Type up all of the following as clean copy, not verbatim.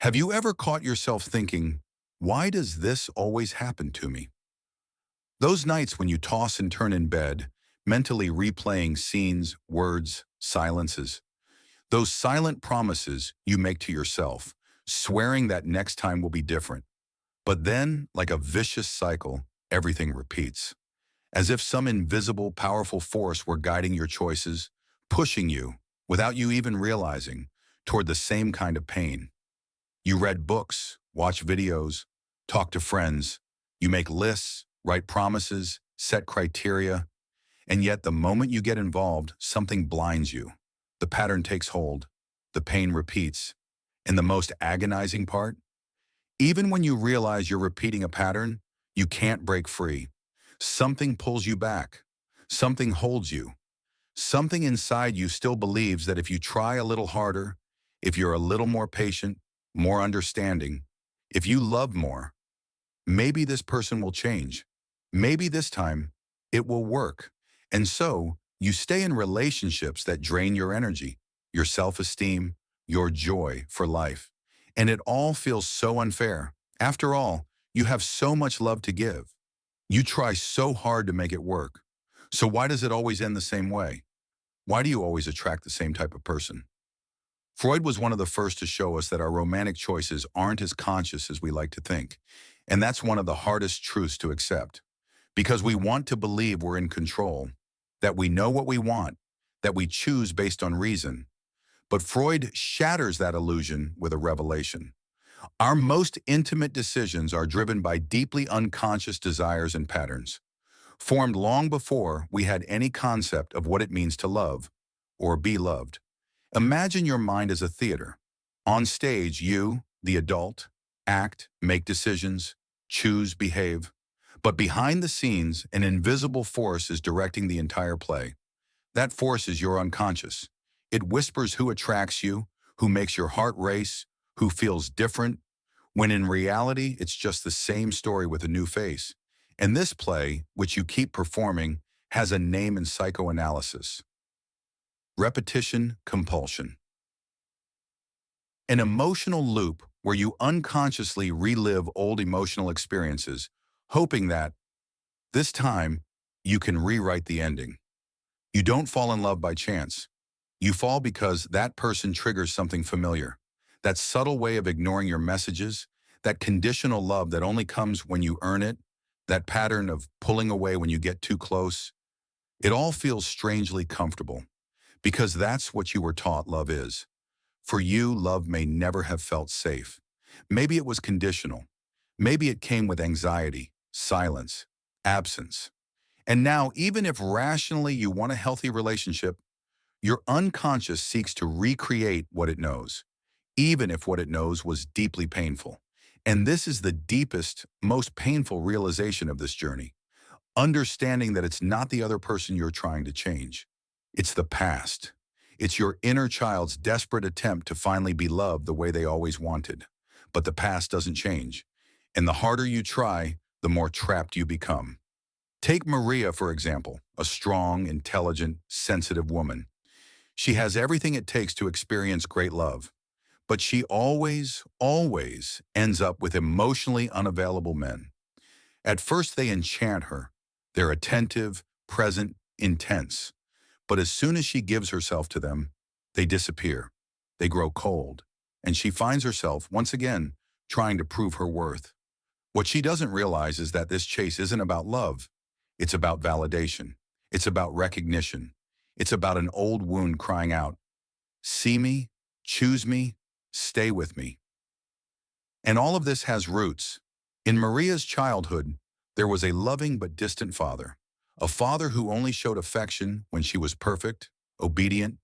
Have you ever caught yourself thinking, why does this always happen to me? Those nights when you toss and turn in bed, mentally replaying scenes, words, silences, those silent promises you make to yourself, swearing that next time will be different. But then, like a vicious cycle, everything repeats. As if some invisible, powerful force were guiding your choices, pushing you, without you even realizing, toward the same kind of pain. You read books, watch videos, talk to friends. You make lists, write promises, set criteria. And yet the moment you get involved, something blinds you. The pattern takes hold. The pain repeats. And the most agonizing part? Even when you realize you're repeating a pattern, you can't break free. Something pulls you back. Something holds you. Something inside you still believes that if you try a little harder, if you're a little more patient, more understanding, if you love more, maybe this person will change. Maybe this time it will work. And so you stay in relationships that drain your energy, your self-esteem, your joy for life. And it all feels so unfair. After all, you have so much love to give. You try so hard to make it work. So why does it always end the same way? Why do you always attract the same type of person? Freud was one of the first to show us that our romantic choices aren't as conscious as we like to think. And that's one of the hardest truths to accept. Because we want to believe we're in control, that we know what we want, that we choose based on reason. But Freud shatters that illusion with a revelation. Our most intimate decisions are driven by deeply unconscious desires and patterns, formed long before we had any concept of what it means to love or be loved. Imagine your mind as a theater. On stage, you, the adult, act, make decisions, choose, behave. But behind the scenes, an invisible force is directing the entire play. That force is your unconscious. It whispers who attracts you, who makes your heart race, who feels different, when in reality, it's just the same story with a new face. And this play, which you keep performing, has a name in psychoanalysis: repetition compulsion. An emotional loop where you unconsciously relive old emotional experiences, hoping that, this time, you can rewrite the ending. You don't fall in love by chance. You fall because that person triggers something familiar. That subtle way of ignoring your messages, that conditional love that only comes when you earn it, that pattern of pulling away when you get too close. It all feels strangely comfortable, because that's what you were taught love is. For you, love may never have felt safe. Maybe it was conditional. Maybe it came with anxiety, silence, absence. And now, even if rationally you want a healthy relationship, your unconscious seeks to recreate what it knows, even if what it knows was deeply painful. And this is the deepest, most painful realization of this journey. Understanding that it's not the other person you're trying to change. It's the past. It's your inner child's desperate attempt to finally be loved the way they always wanted. But the past doesn't change. And the harder you try, the more trapped you become. Take Maria, for example, a strong, intelligent, sensitive woman. She has everything it takes to experience great love. But she always ends up with emotionally unavailable men. At first they enchant her. They're attentive, present, intense. But as soon as she gives herself to them, they disappear. They grow cold. And she finds herself, once again, trying to prove her worth. What she doesn't realize is that this chase isn't about love. It's about validation. It's about recognition. It's about an old wound crying out, see me, choose me, stay with me. And all of this has roots. In Maria's childhood, there was a loving but distant father. A father who only showed affection when she was perfect, obedient,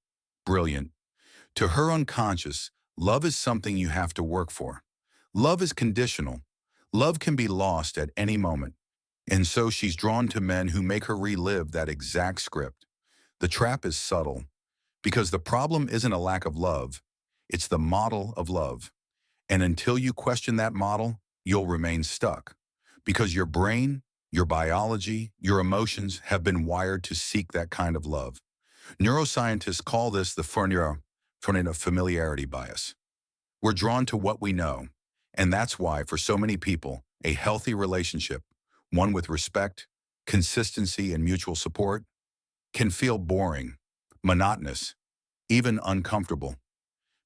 brilliant. To her unconscious, love is something you have to work for. Love is conditional. Love can be lost at any moment. And so she's drawn to men who make her relive that exact script. The trap is subtle, because the problem isn't a lack of love, it's the model of love. And until you question that model, you'll remain stuck. Because your brain, your biology, your emotions have been wired to seek that kind of love. Neuroscientists call this the familiarity bias. We're drawn to what we know. And that's why, for so many people, a healthy relationship, one with respect, consistency, and mutual support, can feel boring, monotonous, even uncomfortable.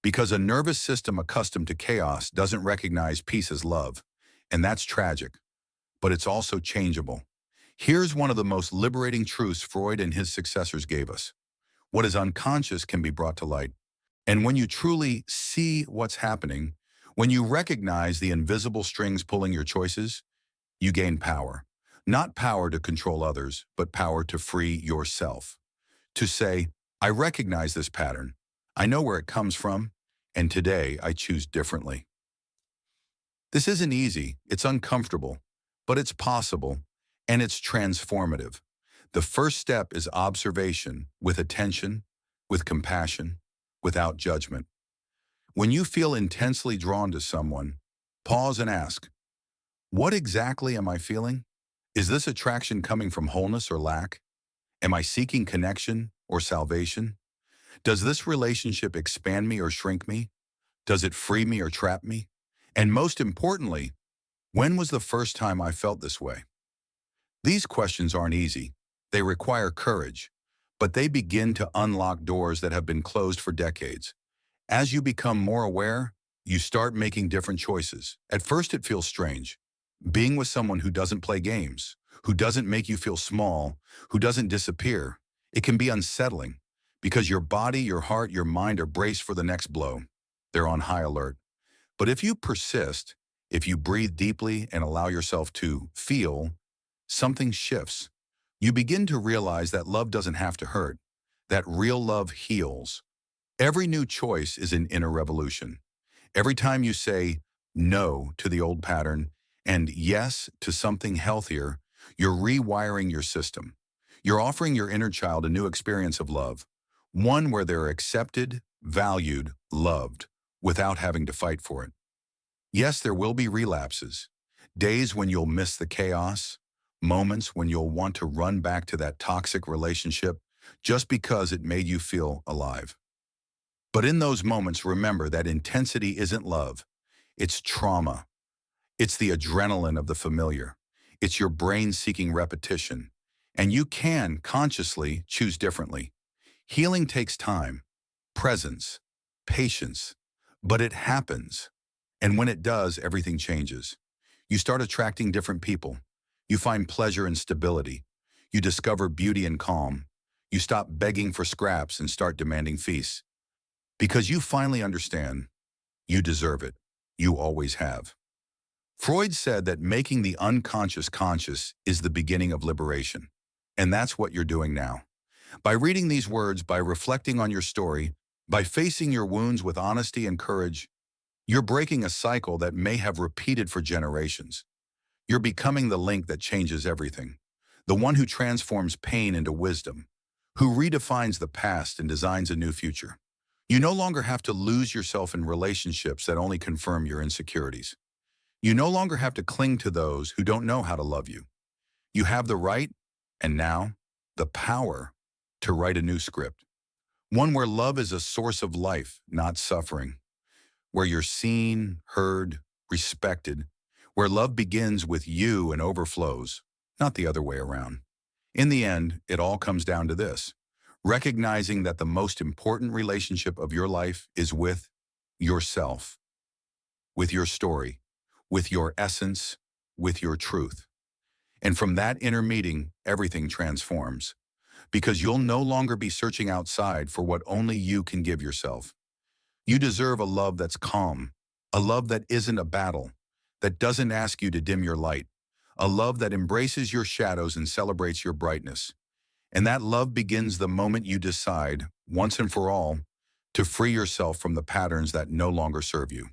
Because a nervous system accustomed to chaos doesn't recognize peace as love. And that's tragic, but it's also changeable. Here's one of the most liberating truths Freud and his successors gave us. What is unconscious can be brought to light. And when you truly see what's happening, when you recognize the invisible strings pulling your choices, you gain power. Not power to control others, but power to free yourself. To say, I recognize this pattern. I know where it comes from, and today I choose differently. This isn't easy, it's uncomfortable, but it's possible, and it's transformative. The first step is observation with attention, with compassion, without judgment. When you feel intensely drawn to someone, pause and ask, what exactly am I feeling? Is this attraction coming from wholeness or lack? Am I seeking connection or salvation? Does this relationship expand me or shrink me? Does it free me or trap me? And most importantly, when was the first time I felt this way? These questions aren't easy. They require courage, but they begin to unlock doors that have been closed for decades. As you become more aware, you start making different choices. At first, it feels strange. Being with someone who doesn't play games, who doesn't make you feel small, who doesn't disappear, it can be unsettling because your body, your heart, your mind are braced for the next blow. They're on high alert. But if you persist, if you breathe deeply and allow yourself to feel, something shifts. You begin to realize that love doesn't have to hurt, that real love heals. Every new choice is an inner revolution. Every time you say no to the old pattern and yes to something healthier, you're rewiring your system. You're offering your inner child a new experience of love, one where they're accepted, valued, loved, without having to fight for it. Yes, there will be relapses, days when you'll miss the chaos, moments when you'll want to run back to that toxic relationship just because it made you feel alive. But in those moments, remember that intensity isn't love. It's trauma. It's the adrenaline of the familiar. It's your brain seeking repetition. And you can consciously choose differently. Healing takes time, presence, patience, but it happens. And when it does, everything changes. You start attracting different people. You find pleasure in stability. You discover beauty in calm. You stop begging for scraps and start demanding feasts. Because you finally understand, you deserve it. You always have. Freud said that making the unconscious conscious is the beginning of liberation. And that's what you're doing now. By reading these words, by reflecting on your story, by facing your wounds with honesty and courage, you're breaking a cycle that may have repeated for generations. You're becoming the link that changes everything, the one who transforms pain into wisdom, who redefines the past and designs a new future. You no longer have to lose yourself in relationships that only confirm your insecurities. You no longer have to cling to those who don't know how to love you. You have the right, and now, the power to write a new script. One where love is a source of life, not suffering. Where you're seen, heard, respected. Where love begins with you and overflows, not the other way around. In the end, it all comes down to this: recognizing that the most important relationship of your life is with yourself, with your story, with your essence, with your truth. And from that inner meeting, everything transforms. Because you'll no longer be searching outside for what only you can give yourself. You deserve a love that's calm, a love that isn't a battle, that doesn't ask you to dim your light, a love that embraces your shadows and celebrates your brightness. And that love begins the moment you decide, once and for all, to free yourself from the patterns that no longer serve you.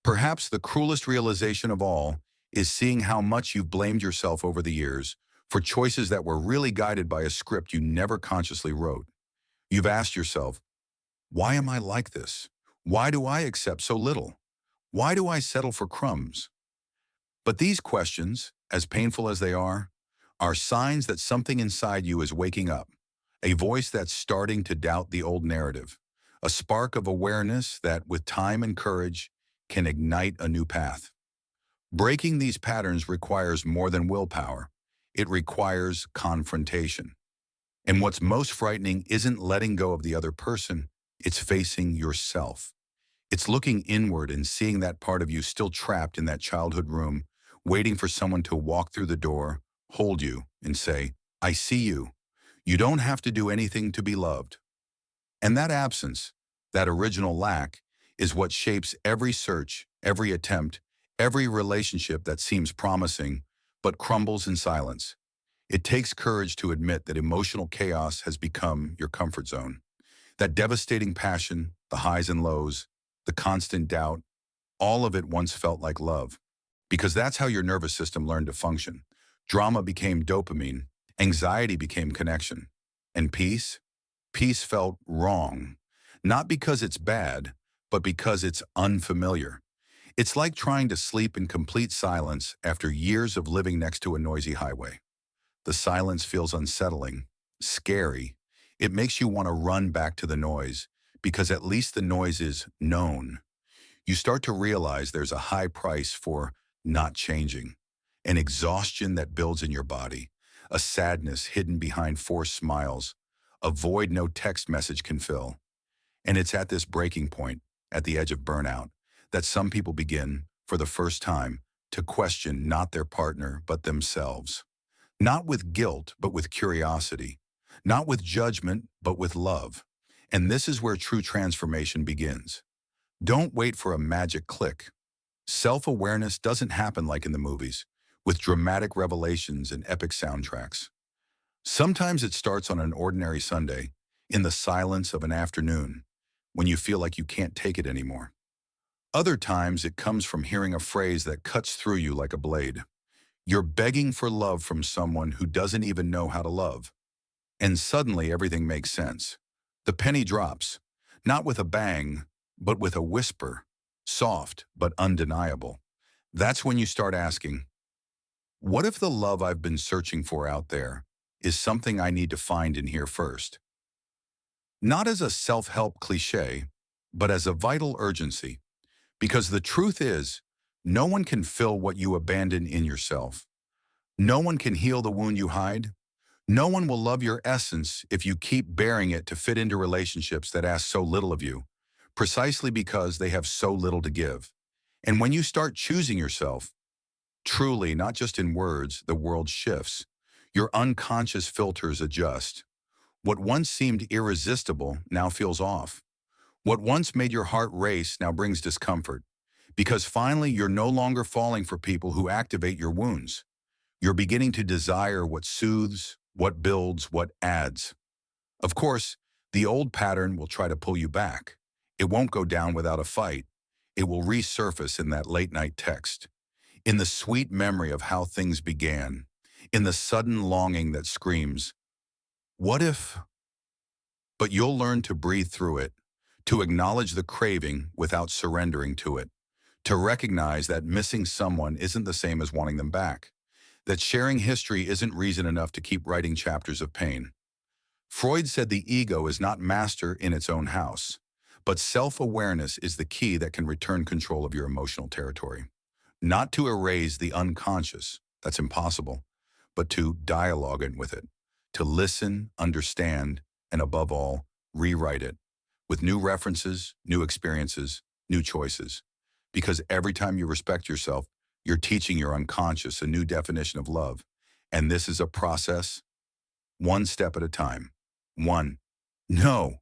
Perhaps the cruelest realization of all is seeing how much you've blamed yourself over the years for choices that were really guided by a script you never consciously wrote. You've asked yourself, why am I like this? Why do I accept so little? Why do I settle for crumbs? But these questions, as painful as they are signs that something inside you is waking up, a voice that's starting to doubt the old narrative, a spark of awareness that, with time and courage, can ignite a new path. Breaking these patterns requires more than willpower. It requires confrontation. And what's most frightening isn't letting go of the other person, it's facing yourself. It's looking inward and seeing that part of you still trapped in that childhood room, waiting for someone to walk through the door, hold you, and say, I see you. You don't have to do anything to be loved. And that absence, that original lack, is what shapes every search, every attempt, every relationship that seems promising, but crumbles in silence. It takes courage to admit that emotional chaos has become your comfort zone. That devastating passion, the highs and lows, the constant doubt, all of it once felt like love. Because that's how your nervous system learned to function. Drama became dopamine, anxiety became connection. And peace? Peace felt wrong. Not because it's bad, but because it's unfamiliar. It's like trying to sleep in complete silence after years of living next to a noisy highway. The silence feels unsettling, scary. It makes you want to run back to the noise, because at least the noise is known. You start to realize there's a high price for not changing, an exhaustion that builds in your body, a sadness hidden behind forced smiles, a void no text message can fill. And it's at this breaking point, at the edge of burnout, that some people begin, for the first time, to question not their partner, but themselves. Not with guilt, but with curiosity. Not with judgment, but with love. And this is where true transformation begins. Don't wait for a magic click. Self-awareness doesn't happen like in the movies, with dramatic revelations and epic soundtracks. Sometimes it starts on an ordinary Sunday, in the silence of an afternoon, when you feel like you can't take it anymore. Other times it comes from hearing a phrase that cuts through you like a blade. You're begging for love from someone who doesn't even know how to love. And suddenly everything makes sense. The penny drops, not with a bang, but with a whisper, soft but undeniable. That's when you start asking, what if the love I've been searching for out there is something I need to find in here first? Not as a self-help cliche, but as a vital urgency. Because the truth is, no one can fill what you abandon in yourself. No one can heal the wound you hide. No one will love your essence if you keep bearing it to fit into relationships that ask so little of you, precisely because they have so little to give. And when you start choosing yourself, truly, not just in words, the world shifts. Your unconscious filters adjust. What once seemed irresistible now feels off. What once made your heart race now brings discomfort. Because finally, you're no longer falling for people who activate your wounds. You're beginning to desire what soothes, what builds, what adds. Of course, the old pattern will try to pull you back. It won't go down without a fight. It will resurface in that late-night text, in the sweet memory of how things began, in the sudden longing that screams, what if? But you'll learn to breathe through it, to acknowledge the craving without surrendering to it, to recognize that missing someone isn't the same as wanting them back, that sharing history isn't reason enough to keep writing chapters of pain. Freud said the ego is not master in its own house, but self-awareness is the key that can return control of your emotional territory. Not to erase the unconscious, that's impossible, but to dialogue it with it, to listen, understand, and above all, rewrite it, with new references, new experiences, new choices. Because every time you respect yourself, you're teaching your unconscious a new definition of love. And this is a process, one step at a time. One, no,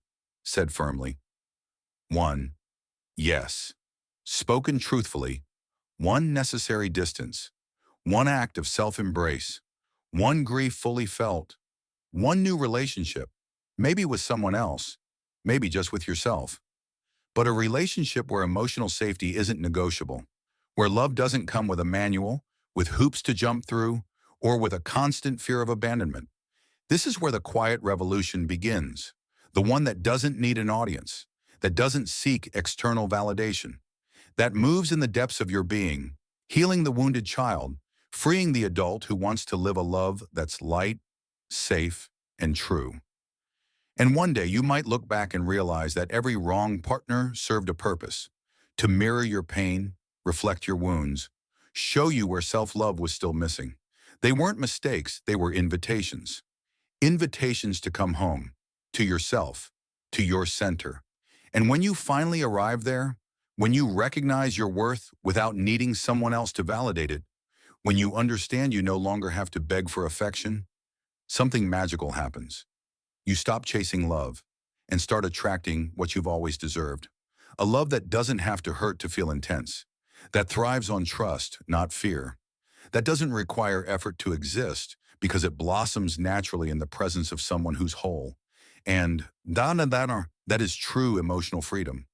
said firmly. One, yes, spoken truthfully. One necessary distance. One act of self-embrace. One grief fully felt. One new relationship, maybe with someone else, maybe just with yourself. But a relationship where emotional safety isn't negotiable, where love doesn't come with a manual, with hoops to jump through, or with a constant fear of abandonment. This is where the quiet revolution begins, the one that doesn't need an audience, that doesn't seek external validation, that moves in the depths of your being, healing the wounded child, freeing the adult who wants to live a love that's light, safe, and true. And one day you might look back and realize that every wrong partner served a purpose: to mirror your pain, reflect your wounds, show you where self-love was still missing. They weren't mistakes, they were invitations. Invitations to come home, to yourself, to your center. And when you finally arrive there, when you recognize your worth without needing someone else to validate it, when you understand you no longer have to beg for affection, something magical happens. You stop chasing love and start attracting what you've always deserved. A love that doesn't have to hurt to feel intense, that thrives on trust, not fear, that doesn't require effort to exist because it blossoms naturally in the presence of someone who's whole. And that is true emotional freedom.